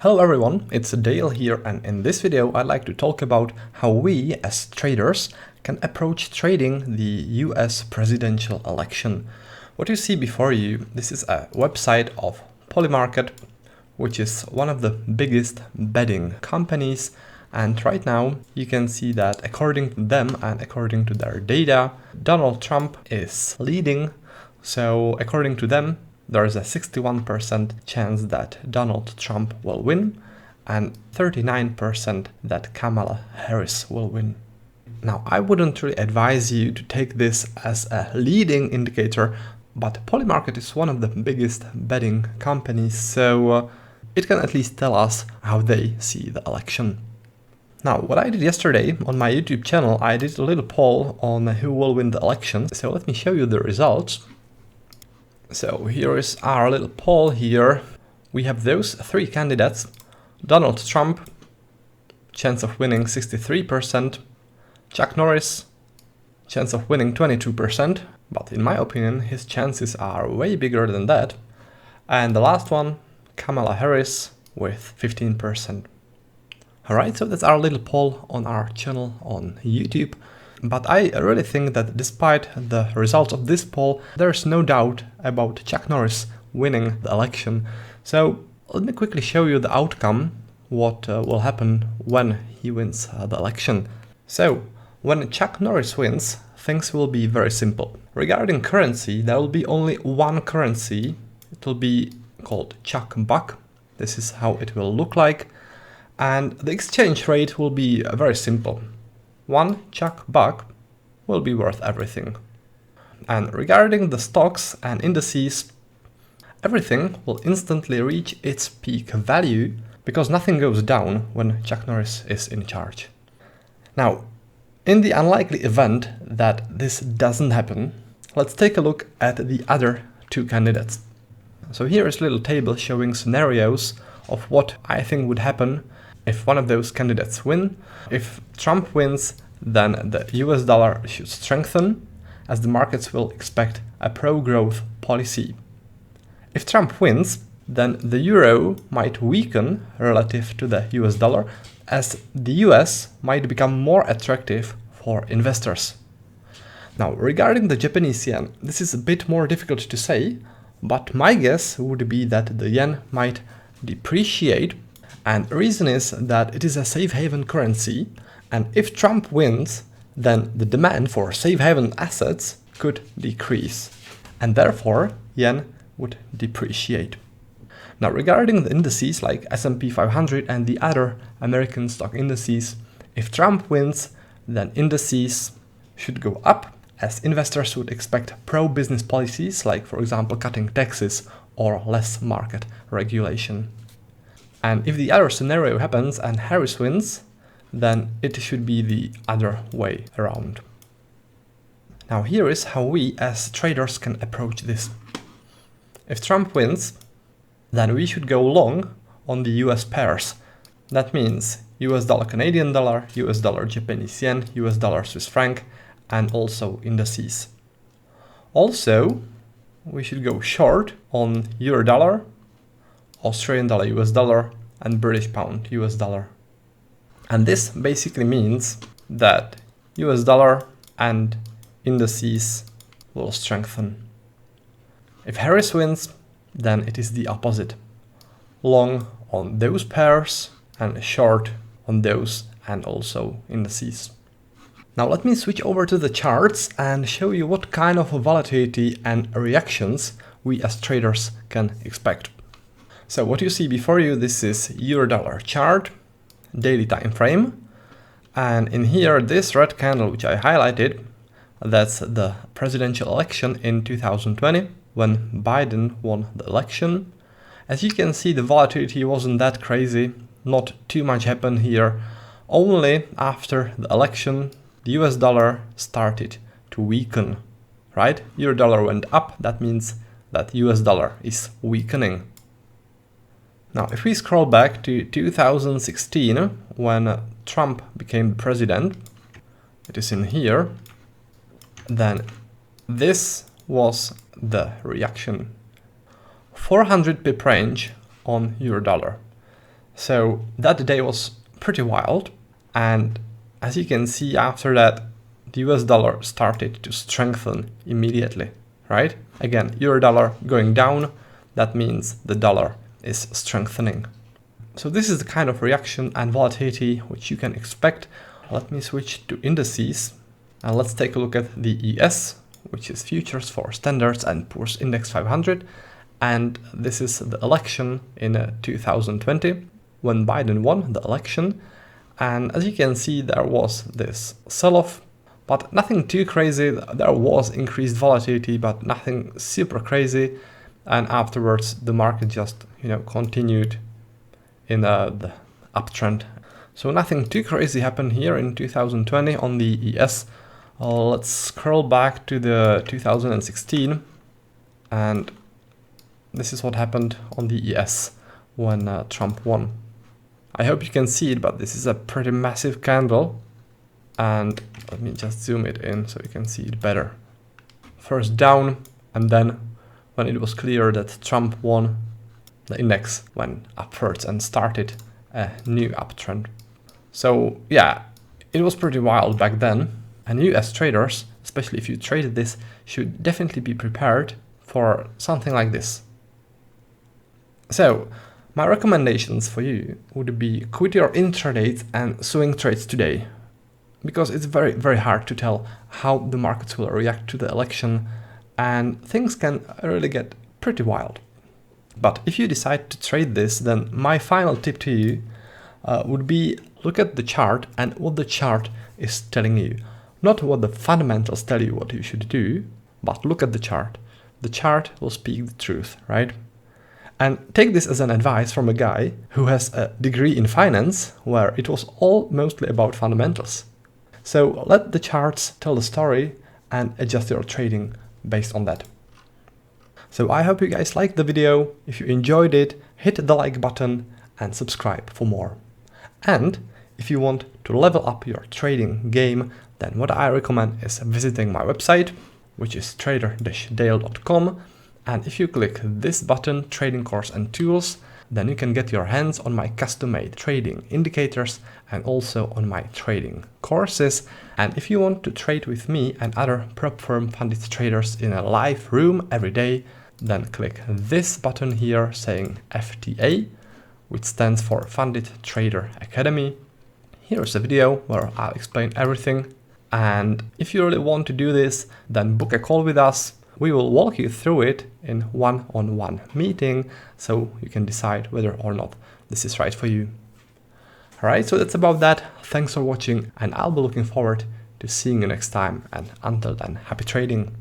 Hello everyone, it's Dale here, and in this video I'd like to talk about how we as traders can approach trading the US presidential election. What you see before you, this is a website of Polymarket, which is one of the biggest betting companies, and right now you can see that according to them and according to their data, Donald Trump is leading. So according to them, there is a 61% chance that Donald Trump will win and 39% that Kamala Harris will win. Now, I wouldn't really advise you to take this as a leading indicator, but Polymarket is one of the biggest betting companies, so it can at least tell us how they see the election. Now, what I did yesterday on my YouTube channel, I did a little poll on who will win the election, so let me show you the results. So here is our little poll here. We have those three candidates. Donald Trump, chance of winning 63%. Chuck Norris, chance of winning 22%. But in my opinion, his chances are way bigger than that. And the last one, Kamala Harris with 15%. Alright, so that's our little poll on our channel on YouTube. But I really think that despite the results of this poll, there's no doubt about Chuck Norris winning the election. So let me quickly show you the outcome, what will happen when he wins the election. So when Chuck Norris wins, things will be very simple. Regarding currency, there will be only one currency. It will be called Chuck Buck. This is how it will look like. And the exchange rate will be very simple. One Chuck Buck will be worth everything. And regarding the stocks and indices, everything will instantly reach its peak value because nothing goes down when Chuck Norris is in charge. Now, in the unlikely event that this doesn't happen, let's take a look at the other two candidates. So here is a little table showing scenarios of what I think would happen if one of those candidates win. If Trump wins, then the US dollar should strengthen, as the markets will expect a pro-growth policy. If Trump wins, then the euro might weaken relative to the US dollar, as the US might become more attractive for investors. Now, regarding the Japanese yen, this is a bit more difficult to say, but my guess would be that the yen might depreciate. And the reason is that it is a safe haven currency, and if Trump wins, then the demand for safe haven assets could decrease, and therefore yen would depreciate. Now, regarding the indices like S&P 500 and the other American stock indices, if Trump wins, then indices should go up, as investors would expect pro-business policies like, for example, cutting taxes or less market regulation. And if the other scenario happens and Harris wins, then it should be the other way around. Now here is how we as traders can approach this. If Trump wins, then we should go long on the US pairs. That means US dollar Canadian dollar, US dollar Japanese yen, US dollar Swiss franc, and also indices. Also, we should go short on euro dollar, Australian dollar US dollar, and British pound US dollar. And this basically means that US dollar and indices will strengthen. If Harris wins, then it is the opposite. Long on those pairs and short on those and also indices. Now let me switch over to the charts and show you what kind of volatility and reactions we as traders can expect. So what you see before you, this is euro-dollar chart, daily time frame. And in here, this red candle, which I highlighted, that's the presidential election in 2020, when Biden won the election. As you can see, the volatility wasn't that crazy. Not too much happened here. Only after the election, the US dollar started to weaken, right? Euro-dollar went up. That means that US dollar is weakening. Now, if we scroll back to 2016, when Trump became president, it is in here, then this was the reaction. 400 pip range on euro dollar. So that day was pretty wild. And as you can see, after that, the US dollar started to strengthen immediately, right? Again, euro dollar going down, that means the dollar is strengthening. So this is the kind of reaction and volatility which you can expect. Let me switch to indices and let's take a look at the ES, which is futures for Standards and Poor's Index 500. And this is the election in 2020 when Biden won the election. And as you can see, there was this sell-off, but nothing too crazy. There was increased volatility, but nothing super crazy. And afterwards, the market just, continued in the uptrend. So nothing too crazy happened here in 2020 on the ES. Let's scroll back to the 2016, and this is what happened on the ES when Trump won. I hope you can see it, but this is a pretty massive candle. And let me just zoom it in so you can see it better. First down, and then when it was clear that Trump won, the index went upwards and started a new uptrend. So yeah, it was pretty wild back then. And you as traders, especially if you traded this, should definitely be prepared for something like this. So my recommendations for you would be quit your intraday and swing trades today, because it's very, very hard to tell how the markets will react to the election, and things can really get pretty wild. But if you decide to trade this, then my final tip to you would be look at the chart and what the chart is telling you. Not what the fundamentals tell you what you should do, but look at the chart. The chart will speak the truth, right? And take this as an advice from a guy who has a degree in finance where it was all mostly about fundamentals. So let the charts tell the story and adjust your trading based on that. So I hope you guys liked the video. If you enjoyed it, hit the like button and subscribe for more. And if you want to level up your trading game, then what I recommend is visiting my website, which is trader-dale.com. And if you click this button, Trading Course and Tools, then you can get your hands on my custom-made trading indicators and also on my trading courses. And if you want to trade with me and other prop firm funded traders in a live room every day, then click this button here saying FTA, which stands for Funded Trader Academy. Here's a video where I'll explain everything. And if you really want to do this, then book a call with us. We will walk you through it in one-on-one meeting, so you can decide whether or not this is right for you. Alright, so that's about that. Thanks for watching, and I'll be looking forward to seeing you next time. And until then, happy trading.